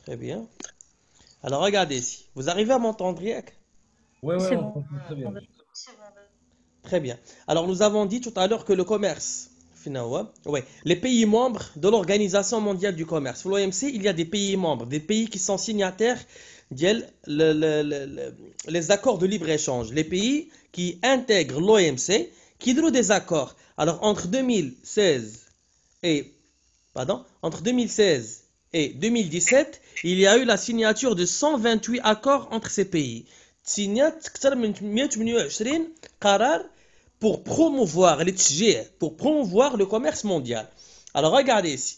Très bien. Alors regardez ici. Vous arrivez à m'entendre, Yak? C'est On bon. comprend très bien. Très bien. Alors nous avons dit tout à l'heure que le commerce, finalement, ouais, les pays membres de l'Organisation mondiale du commerce, l'OMC, il y a des pays membres, des pays qui sont signataires les accords de libre-échange, les pays qui intègrent l'OMC, qui donnent des accords. Alors et, entre 2016 et 2017, il y a eu la signature de 128 accords entre ces pays. تسينات أكثر من 128 قرار pour promouvoir le commerce mondial. Alors regardez ici,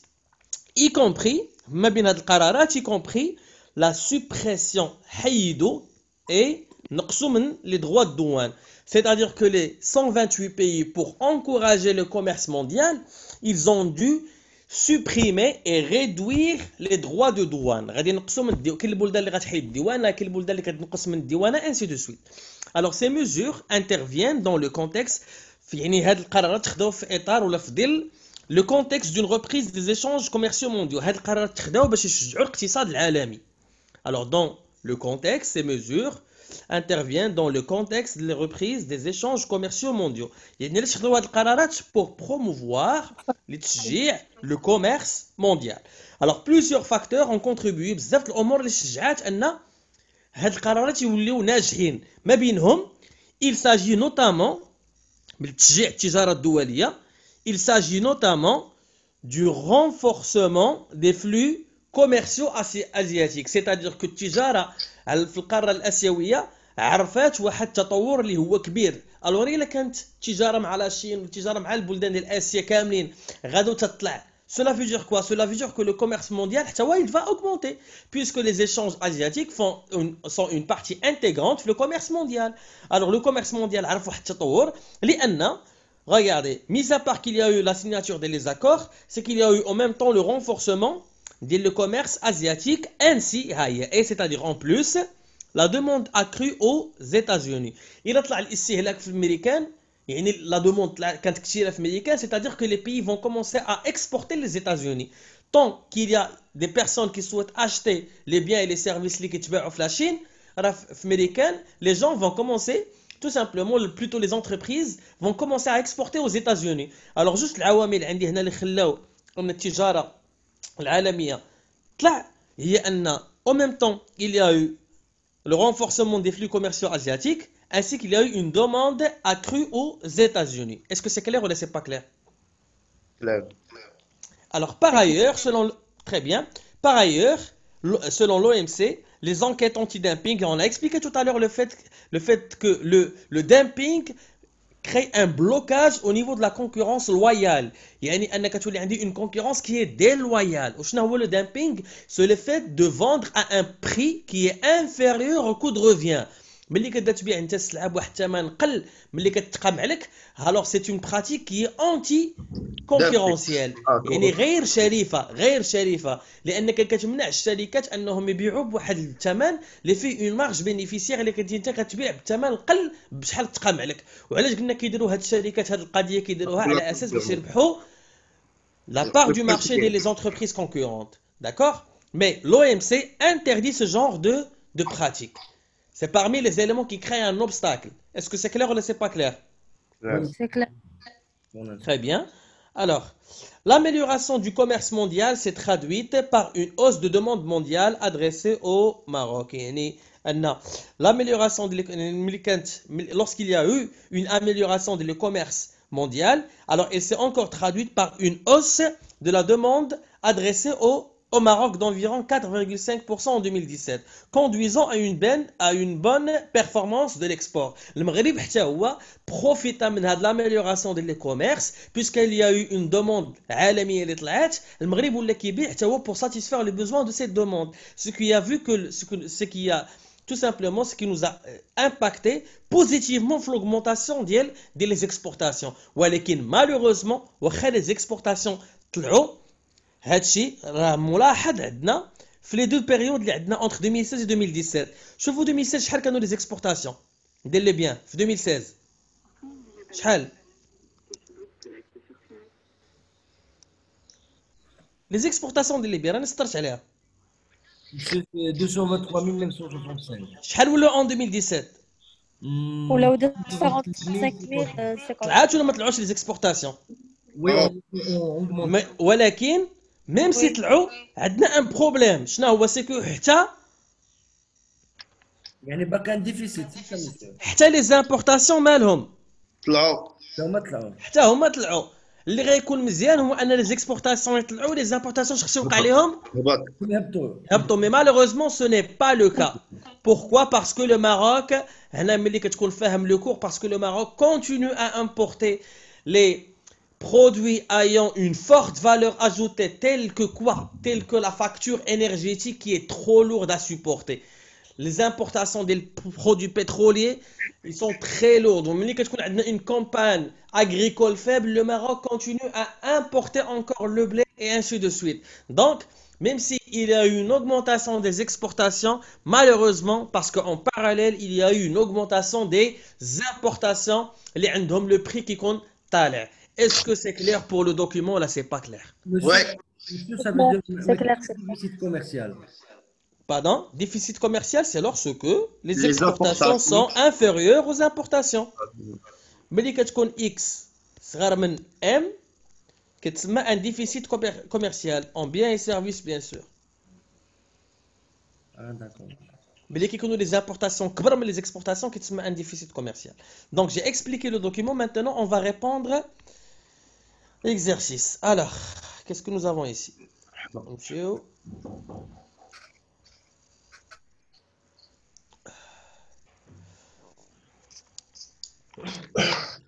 y compris, y compris la suppression حيدوا et نقصوا les droits de douane. C'est-à-dire que les 128 pays, pour encourager le commerce mondial, ils ont dû supprimer et réduire les droits de douane. غادي ينقصوا من كاين البلدان اللي غتحيد الديوانه، كاين البلدان اللي كتنقص من الديوانه ainsi de suite. Alors ces mesures interviennent dans le contexte يعني هاد القرارات تخداو في اطار ولا في ظل le contexte d'une reprise des échanges commerciaux mondiaux. هاد القرارات تخداو باش يشجعوا الاقتصاد العالمي. Alors dans le contexte, ces mesures interviennent dans le contexte de la reprise des échanges commerciaux mondiaux. يعني علاش خداو هاد القرارات pour promouvoir le commerce mondial. Alors plusieurs facteurs ont contribué بزاف الامور اللي شجعات ان هاد القرارات يوليو ناجحين. ما بينهم il s'agit notamment بالتشجيع التجاره الدوليه. Il s'agit notamment du renforcement des flux commerciaux asiatiques. C'est-à-dire que التجاره في القاره الاسيويه عرفات واحد التطور اللي هو كبير. الوغ الا كانت التجاره مع لاشين والتجاره مع البلدان ديال اسيا كاملين غادو تطلع. Cela veut dire quoi? Cela veut dire que le commerce mondial il va augmenter puisque les échanges asiatiques sont une partie intégrante du commerce mondial. Alors le commerce mondial عرف واحد التطور لأن regardez, mis à part qu'il y a eu la signature des accords, c'est qu'il y a eu en même temps le renforcement du commerce asiatique ainsi, et c'est-à-dire en plus, la demande accrue aux États-Unis. Il y a la demande américaine, c'est-à-dire que les pays vont commencer à exporter les États-Unis. Tant qu'il y a des personnes qui souhaitent acheter les biens et les services liquides de la Chine, américaine, les gens vont commencer tout simplement, plutôt les entreprises vont commencer à exporter aux États-Unis. Alors juste العوامل عندي هنا اللي خلاو ان التجاره العالميه طلع هي ان en même temps il y a eu le renforcement des flux commerciaux asiatiques ainsi qu'il y a eu une demande accrue aux États-Unis. Est-ce que c'est clair ou c'est pas clair? Clair. Alors par ailleurs, très bien, par ailleurs, selon l'OMC, les enquêtes anti-dumping, on a expliqué tout à l'heure le fait que le dumping crée un blocage au niveau de la concurrence loyale. يعني أنك تولي عندي une concurrence qui est déloyale. وشنو هو le dumping? C'est le fait de vendre à un prix qui est inférieur au coût de revient. ملي كتبدا تبيع انت السلعه بواحد الثمن قل ملي كتقام عليك alors c'est une pratique qui est anti Dumping. concurrentielle يعني غير شريفه لانك كتمنع الشركات انهم يبيعوا بواحد الثمن اللي فيه اون مارج بينيفيسيير اللي كنتي انت كتبيع بالثمن قل بشحال تقام عليك. وعلاش قلنا كيديروا هاد الشركات هاد القضيه كيديروها على اساس باش يربحوا la part du marché des entreprises concurrentes. D'accord? Mais l'OMC interdit ce genre de pratique. C'est parmi les éléments qui créent un obstacle. Est-ce que c'est clair ou c'est pas clair? Clair. C'est clair. Très bien. Alors, l'amélioration du commerce mondial s'est traduite par une hausse de demande mondiale adressée au Maroc. يعني أن l'amélioration lorsqu'il y a eu une amélioration du commerce mondial, alors elle s'est encore traduite par une hausse de la demande adressée au Maroc d'environ 4,5% en 2017, conduisant à une bonne performance de l'export. Le Maghreb حتى هو profite من هذه l'amélioration de l'e-commerce puisqu'il y a eu une demande عالمية اللي طلعت. المغرب ولا كيبيع حتى هو pour satisfaire les besoins de cette demande. Ce qui a tout simplement ce qui nous a impacté positivement في l'augmentation des exportations. ولكن malheureusement واخا les exportations طلعوا هادشي راه ملاحظ عندنا في لي دو بيريود اللي عندنا entre 2016 و 2017. شوفوا 2016 شحال كانوا لي زيكسبورتاسيون ديال لي بيان في 2016 شحال لي زيكسبورتاسيون ديال لي بيان انا سطرت عليها C'est 223 965. شحال ولا en 2017 ولاو 245,050. طلعات ولا ما طلعوش لي زيكسبورتاسيون Oui, Ah. on augmente. ولكن ميم سي وي. طلعوا عندنا ان بروبليم شنو هو سيكو يعني بقى كان ديفيسيت سي سا حتى لي زامبورتاسيون مالهم طلعوا ما طلعوا. حتى هما طلعوا اللي غيكون مزيان هو ان لي زيكسبورتاسيون يطلعوا لي زامبورتاسيون شخص يوقع عليهم هبط هبطوا. هبطوا مي مالوغوزمون سو ني با لو كا pourquoi parce que le Maroc هنا ملي كتكون فاهم لو كور parce que le Maroc continue à importer les produits ayant une forte valeur ajoutée telle que quoi telle que la facture énergétique qui est trop lourde à supporter les importations des produits pétroliers ils sont très lourds donc ملي كتكون عندنا une campagne agricole faible le Maroc continue à importer encore le blé et ainsi de suite donc même s'il y a eu une augmentation des exportations, malheureusement, parce qu'en parallèle, il y a eu une augmentation des importations, le prix qui compte talent. Est-ce que c'est clair pour le document? Là, c'est pas clair. Ouais. Monsieur, ça veut dire C'est clair, c'est déficit commercial. Pardon? Déficit commercial, c'est lorsque les Les exportations sont importations. inférieures aux importations. Mais quand tu connais X, c'est من M, كتسمى un déficit commercial en biens et services, bien sûr. Ah, d'accord. Mais qui connaît les importations, comme les exportations, qui sont un déficit commercial. Donc j'ai expliqué le document. Maintenant, on va répondre l'exercice. Alors, qu'est-ce que nous avons ici? Monsieur.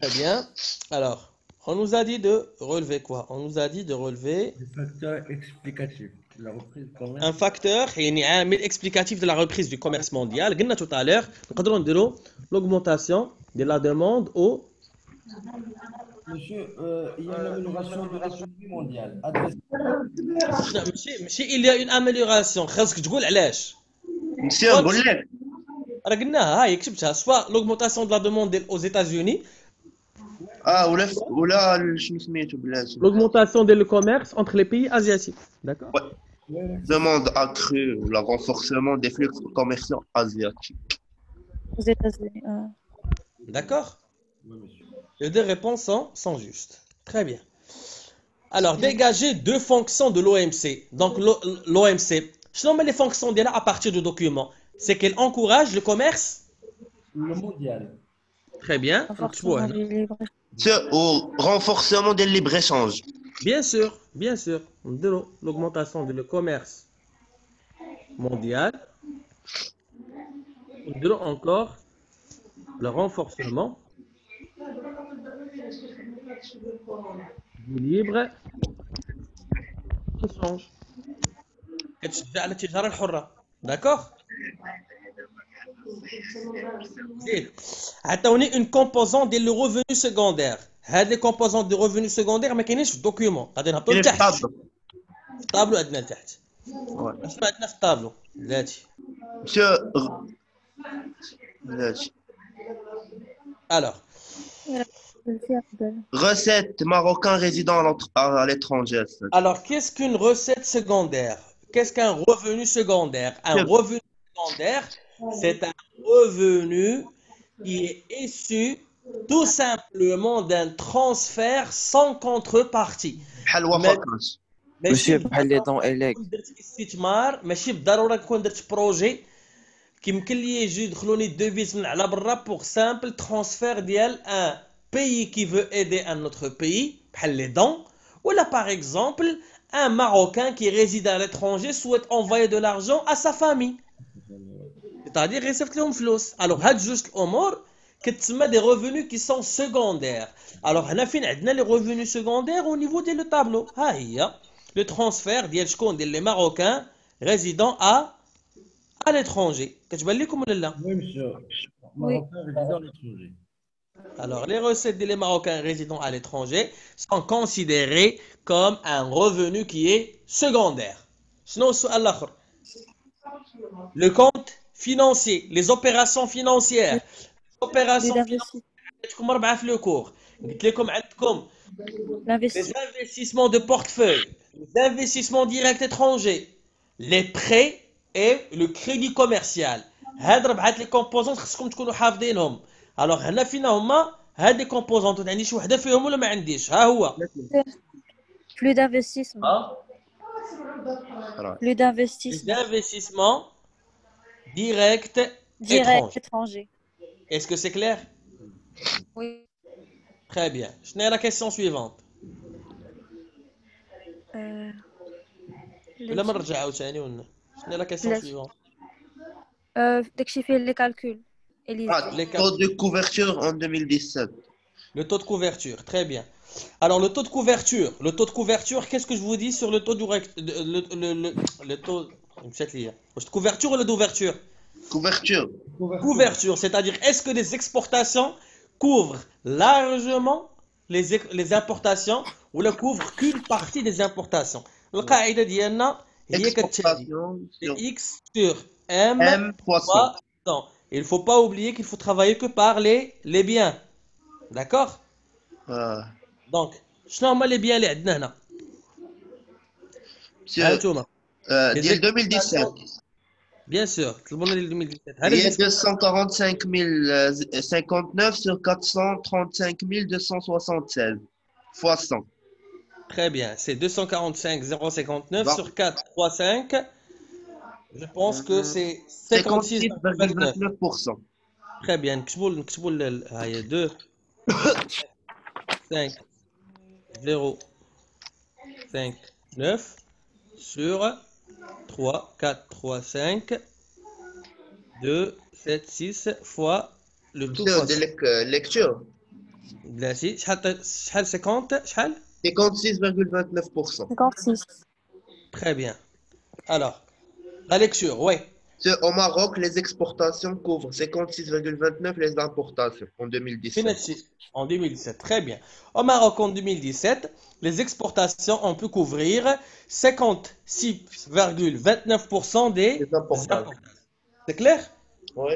Très bien. Alors, on nous a dit de relever quoi? On nous a dit de relever Les facteurs explicatifs. La reprise du commerce. un facteur يعني عامل explicatif de la reprise du commerce mondial. قلنا tout à l'heure نقدروا نديروا l'augmentation de la demande au Monsieur, il y a une amélioration de l'économie mondiale. Adresse. لا ماشي il y a une amélioration خاصك تقول علاش مسيو نقول لك راه قلناها هاي كتبتها سوا l'augmentation de la demande aux États-Unis ولا شنو سميتو بلاتي l'augmentation du commerce entre les pays asiatiques d'accord demande accrue ou le renforcement des flux commerciaux asiatiques. aux États-Unis. d'accord Oui, monsieur. les deux réponses sont justes très bien alors dégager deux fonctions de l'OMC donc l'OMC شنو هما les fonctions ديالها à partir du document c'est qu'elle encourage le commerce Le mondial. très bien Renforcement du libre. Au renforcement des libres-échanges. bien sûr de l'augmentation du commerce mondial de encore le renforcement du libre échange كتشجع على التجارة الحرة d'accord زيد عطاوني une composante ديال le revenu secondaire هاد لي composantes de revenu secondaire ما كاينينش في الدوكيومون غادي نهبطوا لتحت في الطابلو عندنا لتحت اش ما عندنا في الطابلو بلاتي Monsieur, بلاتي. alors Recette marocain résident à l'étranger. alors qu'est-ce qu'une recette secondaire qu'est-ce qu'un revenu secondaire un revenu secondaire c'est un revenu qui est issu tout simplement d'un transfert sans contrepartie بحال وفاكاس. ماشي بحال لي دون إليك. درت استثمار ماشي بالضروره نكون درت بروجي كيمكن لي يجي يدخلوني دوفيز من على برا بوغ سامبل ترانسفير ديال ان pays qui veut aider un autre pays بحال les dons ou là par exemple un Marocain qui réside à l'étranger souhaite envoyer de l'argent à sa famille c'est-à-dire يصيفط لهم فلوس alors هاد جوج الامور كتسمى des revenus qui sont secondaires alors هنا فين عندنا les revenus secondaires au niveau ديال le tableau ها هي le transfert ديال شكون ديال les Marocains résidant à l'étranger كتبان لكم ولا لا Oui, monsieur. Marocain résident à l'étranger. alors les recettes des Marocains résidant à l'étranger sont considérées comme un revenu qui est secondaire شنو السؤال الاخر le compte financier les opérations financières opérations عندكم 4 في لو كور قلت لكم عندكم les investissements de portefeuille les investissements directs étrangers les prêts et le crédit commercial. هاد ربعة لي كومبوزونت خصكم تكونوا حافظينهم. الوغ هنا فينا هما هاد لي كومبوزونت، عندي شي وحده فيهم ولا ما عنديش؟ ها هو Flux d'investissement. خلاص. Flux d'investissement. l'investissement direct Direct étranger. étranger. Est-ce que c'est clair? Oui. Très bien. Je n'ai la question suivante. ولا ما نرجع عاوتاني ولا؟ Je n'ai la question لا. suivante. داكشي فيه لي كالكول. Ah, Les taux de couverture en 2017. Le taux de couverture, très bien. Alors le taux de couverture, qu'est-ce que je vous dis sur le taux le taux de couverture ou d'ouverture? Couverture. Couverture, c'est-à-dire est-ce que les exportations couvrent largement les importations ou ne couvrent qu'une partie des importations? القاعدة ديالنا هي كتعني Exportation sur X sur M M fois 100. fois 100. Il ne faut pas oublier qu'il faut travailler que par les biens. D'accord? Ah. Donc, شنو هما les biens اللي عندنا هنا؟ Monsieur, هانتوما. Les ديال exportations, 2017 bien sûr, طلبونا ديال 2017. il y a 245 059 sur 435 276 fois 100. Très bien, c'est 245 059 Bon. sur 4 3 5. Je pense que c'est 56,29. 56,29%. Très bien, نكتبوا هاي 2 5 0 5 9 sur 3 4 3 5 2 7 6 fois le tout Monsieur, fois de lecture, بلاتي شحال 50 شحال 56,29%. 56. Très bien. Alors, la lecture, ouais. Monsieur, au Maroc, les exportations couvrent 56,29% les importations en 2017. En 2017, très bien. Au Maroc, en 2017, les exportations ont pu couvrir 56,29% des Les importations. C'est clair? Oui.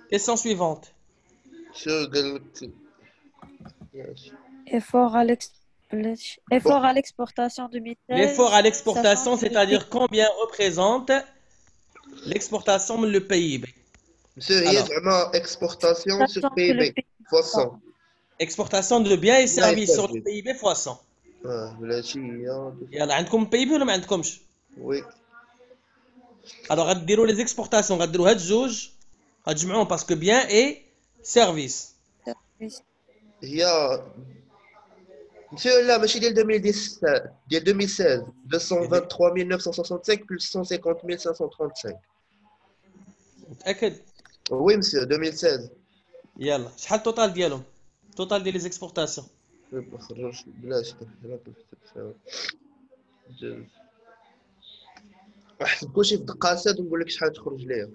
Question suivante. Monsieur, Effort à l'exportation 2016. L'effort à l'exportation, sachant que le c'est-à-dire combien représente l'exportation le PIB. Monsieur, il y a Alors. vraiment exportation sur Sachant que le PIB fois 100. Exportation de biens et services sur le services. PIB fois 100. Ah, يلا عندكم PIB ولا ما عندكمش؟ oui. Alors غديروا les exportations غديروا هاد الجوج غتجمعوهم باسكو بيان اي سيرفيس. هي Monsieur, là, ماشي ديال 2017 ديال 2016 223 965 plus 150 535. متأكد؟ Oui, monsieur, 2016. يلا شحال التوتال ديالهم؟ التوتال ديال les exportations. بلاش احسب كلشي في دقاسات ونقول لك شحال تخرج ليا.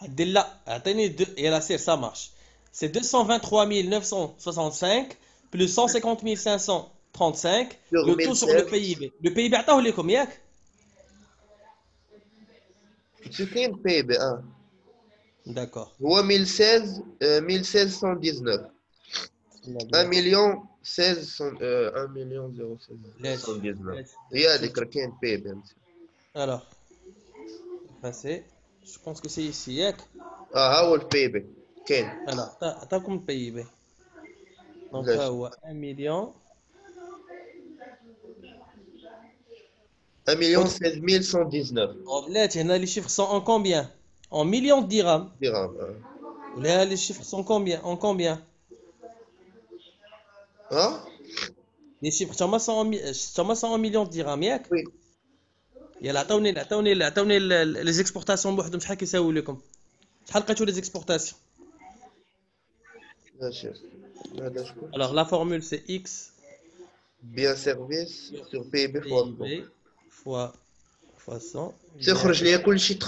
دير لا اعطيني يلا سير ça marche. C'est 223 965 plus 150 535 le tout sur le PIB. Le PIB عطاوه لكم ياك؟ شو كاين بي بي D'accord. هو 1016 1119 1 مليون 1 مليون 016 هي هذيك راه كاين بي بي. Alors, c'est je pense que c'est ici ياك؟ ها هو البي بي كاين. Alors, عطاكم الPIB. Donc Là, ها هو 1 million 1 مليون 16119 Oh, بلاتي هنا les chiffres sont en combien? En millions de dirhams. درهم. Là, les chiffres sont combien? En combien? ها Les chiffres sont en millions de dirhams ياك؟ وي يلا عطوني les exportations بوحدهم شحال كيساويو لكم؟ شحال لقيتو les exportations? ماشي هذا شكون Alors la formule c'est X بيان سيرفيس سور بي بي فوا PIB fois 100. تخرج ليا كلشي 36,85%.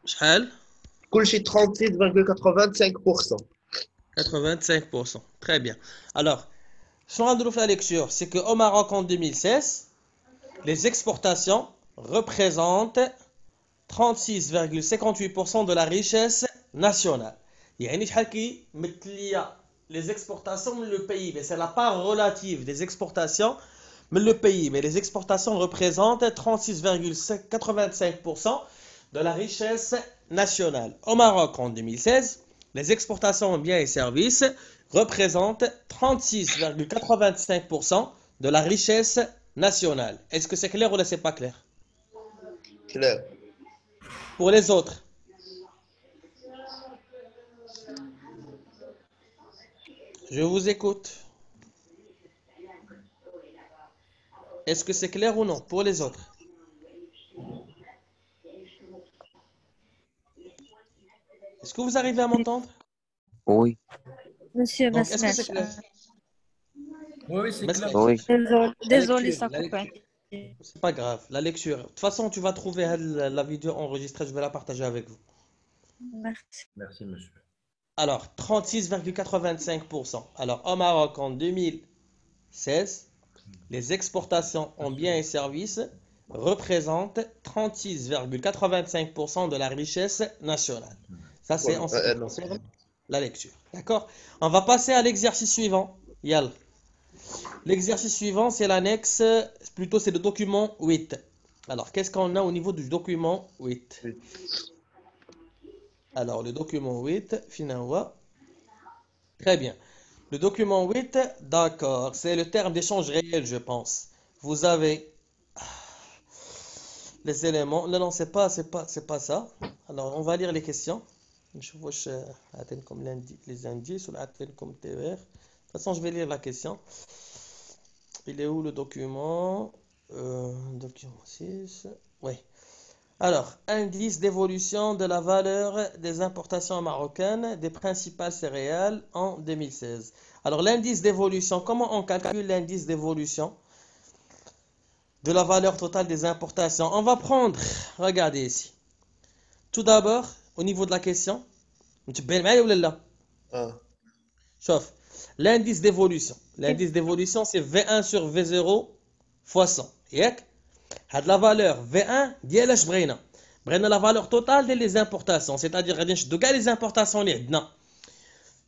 شحال؟ كلشي 36,85%. 85%. Très bien. Alors, ce qu'on va faire la lecture, c'est qu'au Maroc en 2016, les exportations représentent 36,58% de la richesse nationale. يعني شحال كيمثل ليا les exportations le PIB, c'est la part relative des exportations mais le pays, mais les exportations représentent 36,85% de la richesse nationale. Au Maroc, en 2016, les exportations en biens et services représentent 36,85% de la richesse nationale. Est-ce que c'est clair ou là c'est pas clair? Clair. Pour les autres, je vous écoute. Est-ce que c'est clair ou non? Pour les autres. Est-ce que vous arrivez à m'entendre? Oui, Monsieur Donc, est-ce que c'est Masmach. clair? Oui, c'est clair. Masmach. oui. Désolé, ça La coupe. lecture. C'est pas grave. La lecture. De toute façon, tu vas trouver la vidéo enregistrée. Je vais la partager avec vous. Merci. Merci, monsieur. Alors, 36,85%. Alors, au Maroc, en 2016, les exportations en biens et services représentent 36,85% de la richesse nationale. Ça, c'est en ce qui concerne la lecture. D'accord? On va passer à l'exercice suivant. Yal. L'exercice suivant, c'est l'annexe, plutôt c'est le document 8. Alors, qu'est-ce qu'on a au niveau du document 8? Alors, le document 8, finalement, très bien. Le document 8, d'accord, c'est le terme d'échange réel, je pense. Vous avez les éléments. Non, non, c'est pas ça. Alors, on va lire les questions. Je vois comme les indices ou comme TER. De toute façon, je vais lire la question. Il est où le document? Document 6. Oui. Alors, indice d'évolution de la valeur des importations marocaines des principales céréales en 2016. Alors, l'indice d'évolution, comment on calcule l'indice d'évolution de la valeur totale des importations? On va prendre, regardez ici. Tout d'abord, au niveau de la question, tu peux bien ou là? Ah. Sauf, l'indice d'évolution. L'indice d'évolution, c'est V1 sur V0 fois 100. ياك؟ هاد la valeur V1 ديال اش بغينا؟ بغينا la valeur totale des importations, c'est-à-dire غادي نشدو كاع les importations اللي عندنا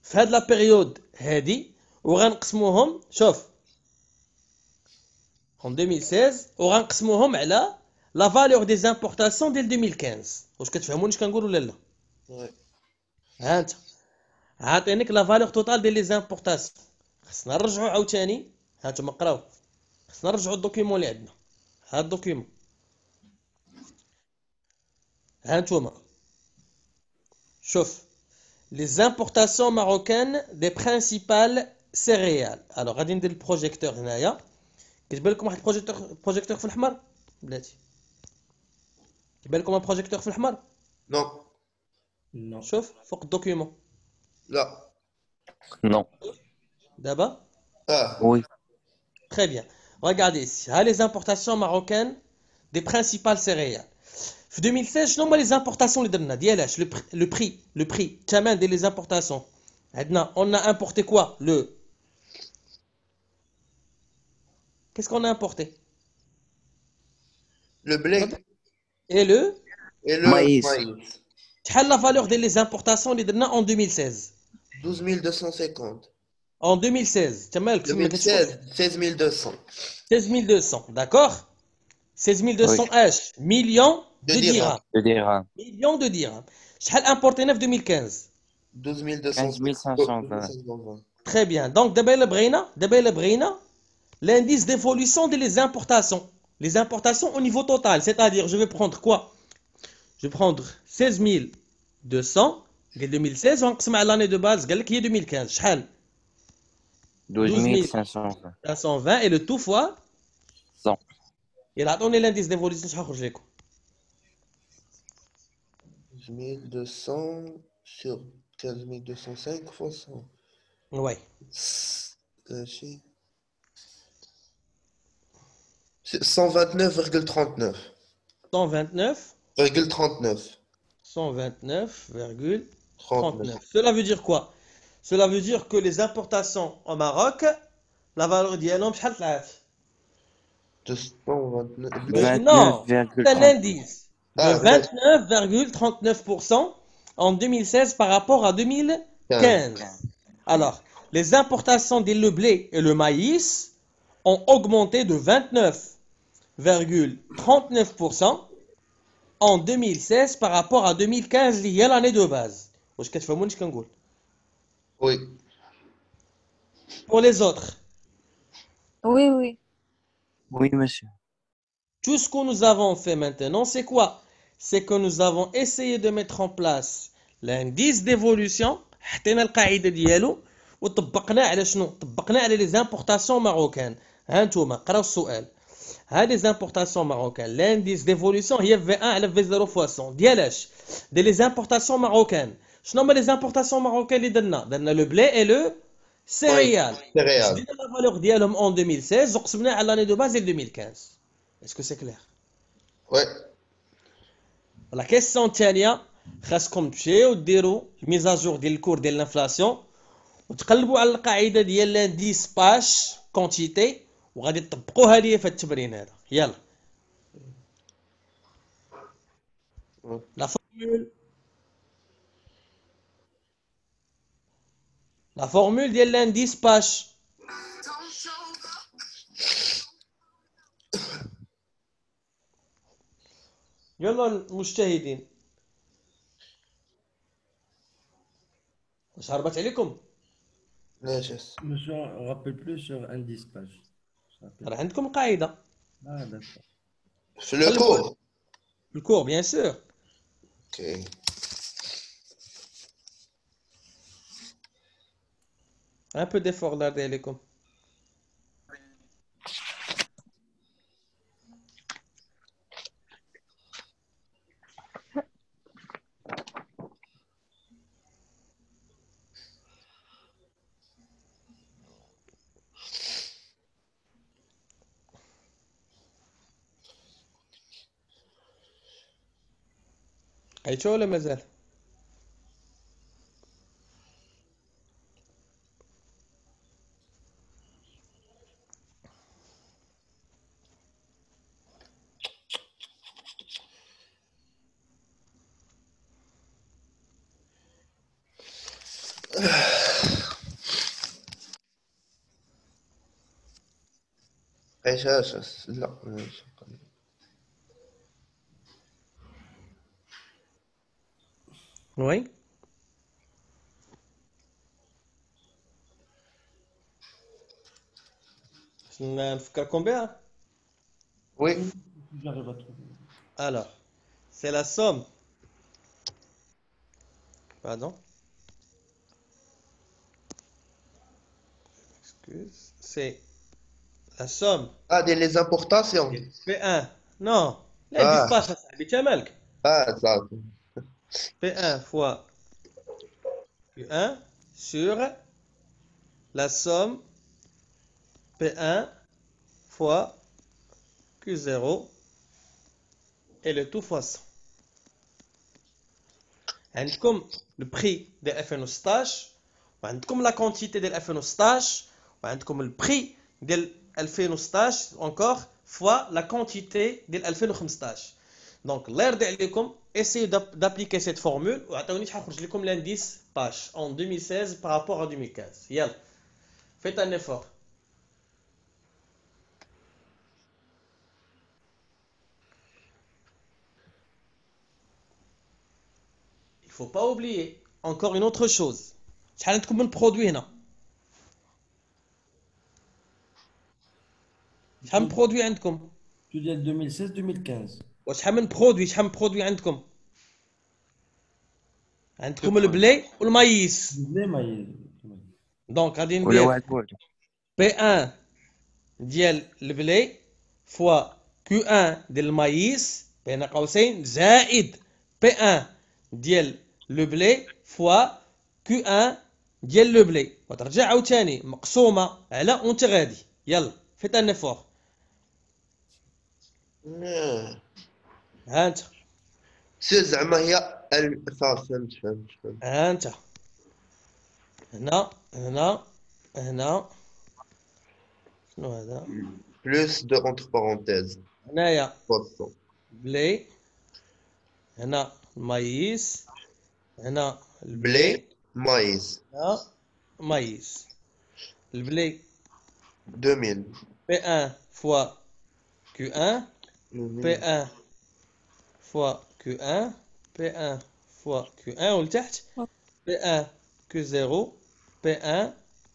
في هاد la période هادي وغنقسموهم شوف en 2016 وغنقسموهم على la valeur des importations ديال 2015. واش كتفهموني اش كنقول ولا لا؟ Ouais. ها انت عاطينيك لا فالور توتال ديال لي زامبورطاسيون. خصنا نرجعوا عاوتاني، ها انتم قراو، خصنا نرجعوا الدوكيمون اللي عندنا. ها الدوكيمون، ها انتوما شوف لي زامبورطاسيون ماروكان دي برينسيبال سيريال. الوغ غادي ندير البروجيكتور هنايا. كتبان لكم واحد البروجيكتور في الاحمر بلاتي؟ كيبان لكم بروجيكتور في الاحمر؟ Non. Non. شوف فوق الدوكيمون Là. Non. دابا. Ah. Oui. Très bien. Regardez ici. Ah, les importations marocaines des principales céréales. En 2016, شنو هما les importations اللي درنا ديالاش le prix الثمن ديال les importations. عندنا on a importé quoi? Qu'est-ce qu'on a importé? Le blé Et le et le Maïs. maïs. شحال la valeur des les importations اللي درنا en 2016. 12 250. En 2016 تمالك 2016, 16 200. 16200, d'accord? 16200 H, millions De de dirhams. dirhams. Je dirais Millions de dirhams. شحال importé في 2015? 12 15 520. Très bien. Donc, d'abord le Brina, l'indice d'évolution des importations. Les importations au niveau total. C'est-à-dire, je vais prendre quoi? Je vais prendre 16 200, 2016, on va l'année de base, qui est 2015. شحال? 12 520. 520 et le tout fois, 100. il a donné l'indice d'évolution. شحال خرج لكم؟ 1200 sur 15205 fois 100. Ouais. C'est 129,39. 129, 39. 129,39. Cela veut dire quoi? Cela veut dire que les importations au Maroc, la valeur ديالهم شحال طلعت؟ 229. Non, c'est 29,30. l'indice de Ah, 29,39% en 2016 par rapport à 2015. Alors, les importations des le blé et le maïs ont augmenté de 29,39% en 2016 par rapport à 2015 اللي هي l'année de base. واش كتفهموني اش كنقول؟ Oui. Pour les autres, Oui, oui. Oui, monsieur. tout ce que nous avons fait maintenant, c'est quoi? C'est que nous avons essayé de mettre en place l'indice d'évolution, حطينا القاعدة ديالو وطبقناه على شنو؟ طبقناه على les importations marocaines. ها نتوما قراو السؤال. ها les importations marocaines, l'indice d'évolution هي V1 على V0 fois 100 ديالاش؟ ديال les importations marocaines. شنو هما les importations marocaines اللي درنا le blé et le céréales. Céréales. شدينا la valeur ديالهم en 2016 وقسمناه على l'année de base ديال 2015. Est-ce que c'est clair? Ouais. La question الثانية خاصكم تمشيو ديروا الميزاجور ديال الكور ديال الانفلاسيون وتقلبوا على القاعدة ديال لانديس باش كونتيتي وغادي تطبقوها ليا في التمرين هذا. يلا. La formule. La formule ديال لانديس باش. يلا المجتهدين. واش هربت عليكم؟ لا جاس. Monsieur, on rappelle plus sur indice page. راه عندكم القاعدة. Ah, d'accord. في le cours. Le cours, bien sûr. Ok. Un peu d'effort là عليكم. عيشوا ولا مازال؟ ايش اساس؟ لا. Oui. نفكركم بها. Oui. J'arrive à trouver. Alors, c'est la somme. Pardon. Excuse. C'est la somme Ah, les importations. P1. Non. L'indice pas ça. بالكمالك. Ah, ça. P1 fois Q1 sur la somme P1 fois Q0 et le tout fois 100. عندكم le prix de F16 وعندكم la quantité de F16 وعندكم le prix de 2016 encore fois la quantité de 2015. Donc l'air عليكم essayez d'appliquer cette formule وعطوني شحال خرج لكم l'indice page en 2016 par rapport à 2015. يلا. Faites un effort. Il faut pas oublier encore une autre chose. شحال عندكم من برودوي هنا؟ شحال من برودوي عندكم؟ Tu dis 2016-2015. وشحال من برودوي عندكم؟ عندكم البلي والمايس. ليه ما ي- دونك غادي ولا ندير واحد بوحدو. P1 ديال البلي فوا Q1 ديال المايس بين قوسين زائد P1 ديال لو بلي فوا Q1 ديال لو بلي وترجع عاوتاني مقسومه على وانت غادي. يلا فيت ان افور. ها انت سير زعما هي فهمت. ها انت هنا شنو هذا؟ Plus de entre parenthèses. هنايا 300. بلي هنا المايس هنا البلي Blé, maïs. هنا مايس. البلي 2000. P1 fois Q1, P1 fois Q1, P1 fois Q1 ولتحت P1 Q0, P1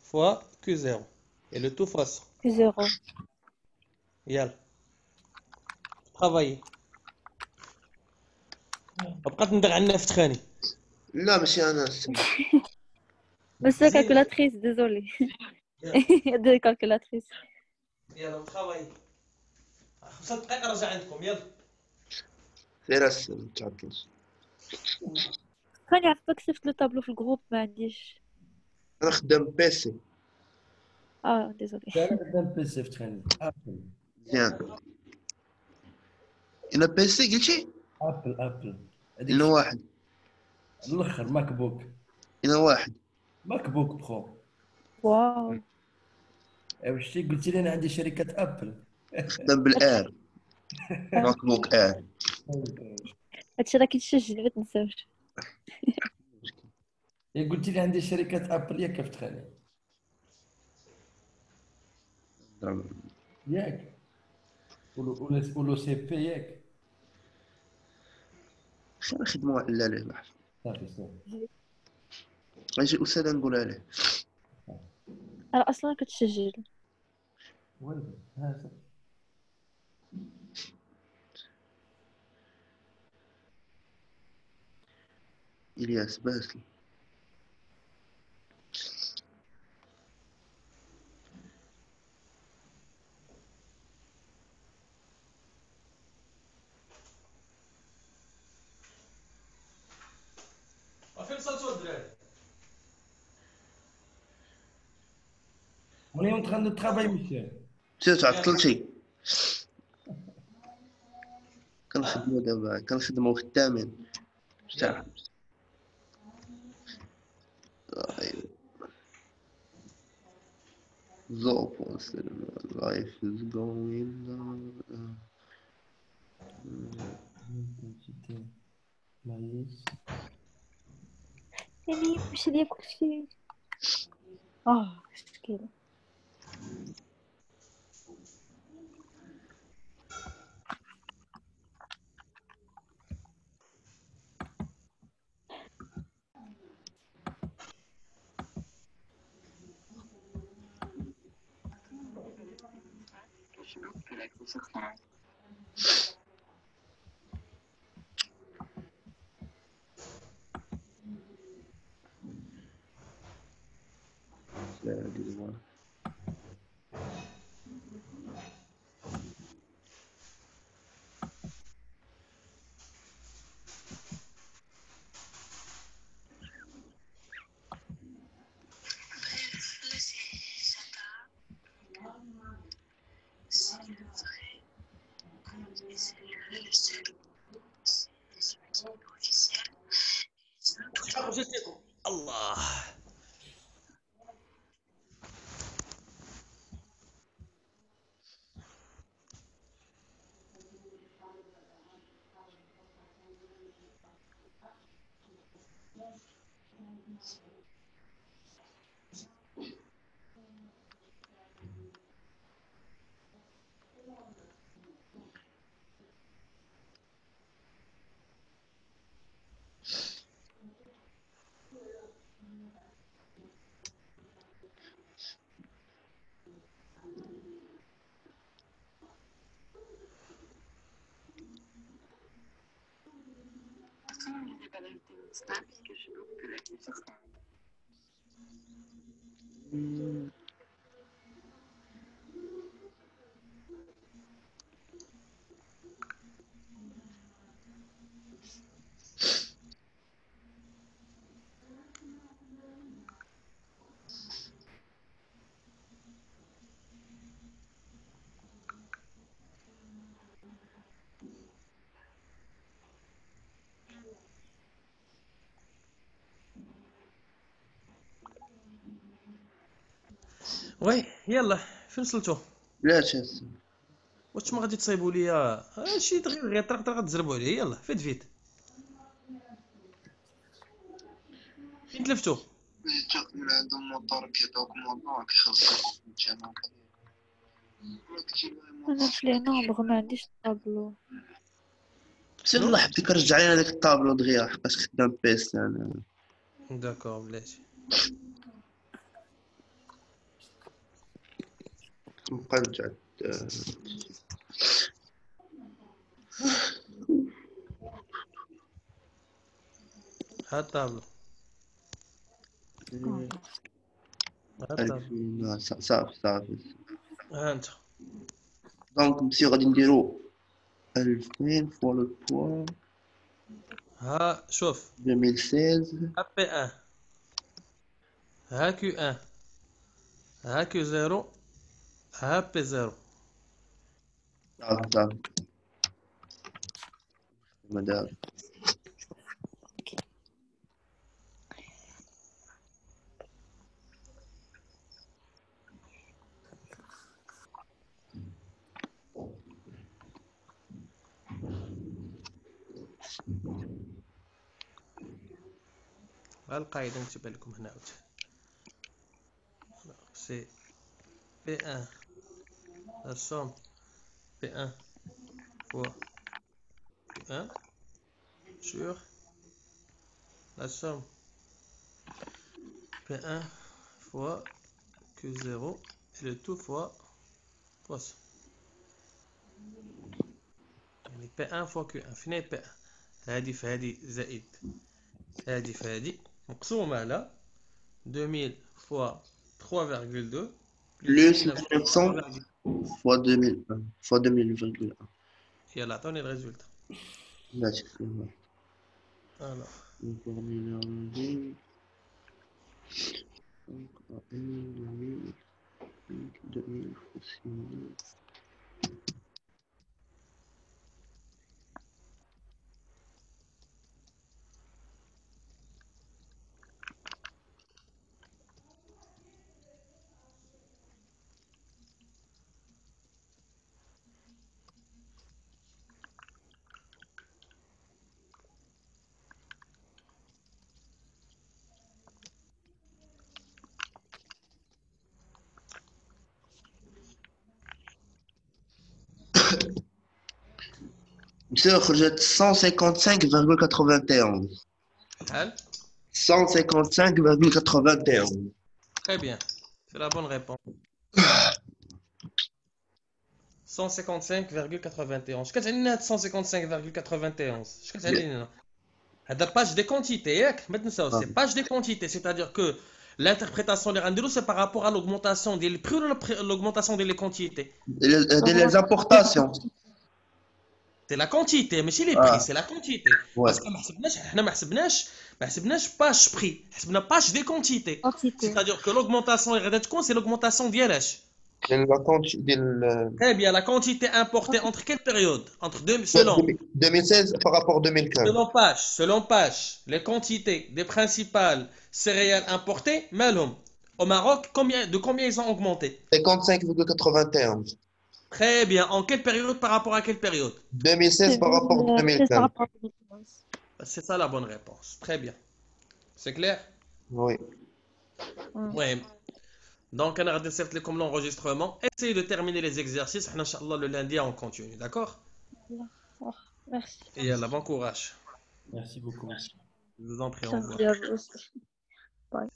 fois Q0 et le tout fois 100. Q0. يلا travailler. بقات ندغ عنا في تخاني. لا ماشي انا بس la calculatrice, désolé. Il y a deux calculatrices. يلا travailler. 5 دقائق رجع عندكم يلا. غير ما تعطلش. راني عارفة كسبت لو طابلو في الجروب ما عنديش. انا خدام بيسي. ديزولي. انا قدام بيسي في تخاني ابل. مزيان. انا بيسي قلتي؟ ابل هذيك انا واحد. الاخر ماك بوك. انا واحد. ماك بوك برو. واو. شتي قلتي لي انا عندي شركه ابل. خدام بالار. ماك بوك ار. هادشي راكي تسجل ما تنساوش. قلتي لي عندي شركه ابل ياك في تخاني ياك ولو سي بي ياك. خير نخدمو على عليه بحال. صافي غنجي أستاذ نقول عليه. انا اصلا كتسجل. وين هذا إلياس باسل. فين وصلتوا الدراري؟ On est en train de travailler, monsieur. مشيت عطلتي. كنخدمو دابا كنخدمو في الثامن. شتاع. Zoop was life is going on. يعني مش ليا كلشي. مشكلة. الله. وي يلا فين وصلتوا؟ لا تشاس. واش ما غادي تصايبوا ليا شي غير طرق غتزربوا عليه يلا فيت فيت. فين تلفتوا؟ جاك من عندهم موطور كيدوك موطور كيخلص الجامعة. انا في لي نومبر ما عنديش طابلو. بس الله حبيتك رجع لي هذاك الطابلو دغيا حقاش خدام بيس انا. داكور بلاتي. نبقى رجعت ها الطابلو. ها الطابلو. صافي. ها انت. دونك مسيو غادي نديرو 2000 فوا لو بوا ها شوف 2016 ها بي 1 ها كيو 1 ها كيو 0 ها بي 0. صافي مدار. ها القاعدة نكتبها لكم هنا عاود. سي بي 1 la somme P1 fois Q1 sur la somme P1 fois Q0 et le tout fois 300. يعني P1 fois Q1 فين P1 هذه فهذه زائد هذه فهذه مقسومة على 2000 fois 3,2 Plus 1900 900 fois 2001 fois 2000,1. يلا عطوني الريزولتا. ماشي فهمت. Alors مسيو خرجت 155,91 حل 155,91. très bien, c'est la bonne réponse. 155,91. شكون علينا هاد 155,91 شكون علينا هذا باج دي كونتيتي ياك ما تنساوش سي باج دي كونتيتي c'est-à-dire que l'interprétation اللي غنديرو c'est par rapport à l'augmentation ديال البري ولا l'augmentation ديال لي كونتيتي. Les importations. C'est la quantité ماشي لي بري سي لا كونتيتي Ouais. باسكو ما حسبناش باج بري حسبنا باج دي كونتيتي quantité. c'est-à-dire que l'augmentation اللي غادا تكون سي l'augmentation ديال اش très bien la quantité importée entre quelle période entre deux selon 2016 par rapport 2015. selon page les quantités des principales céréales importées malhum au Maroc de combien ils ont augmenté 55,91. très bien en quelle période par rapport à quelle période 2016 par rapport C'est 2015. par rapport à 2015. c'est ça la bonne réponse très bien c'est clair Oui. ouais donc on a redescendé comme l'enregistrement essayez de terminer les exercices Inch'Allah le lundi on continue d'accord Merci. et là bon courage Merci beaucoup. je vous en prie au Ça revoir me dit à vous aussi. Bye.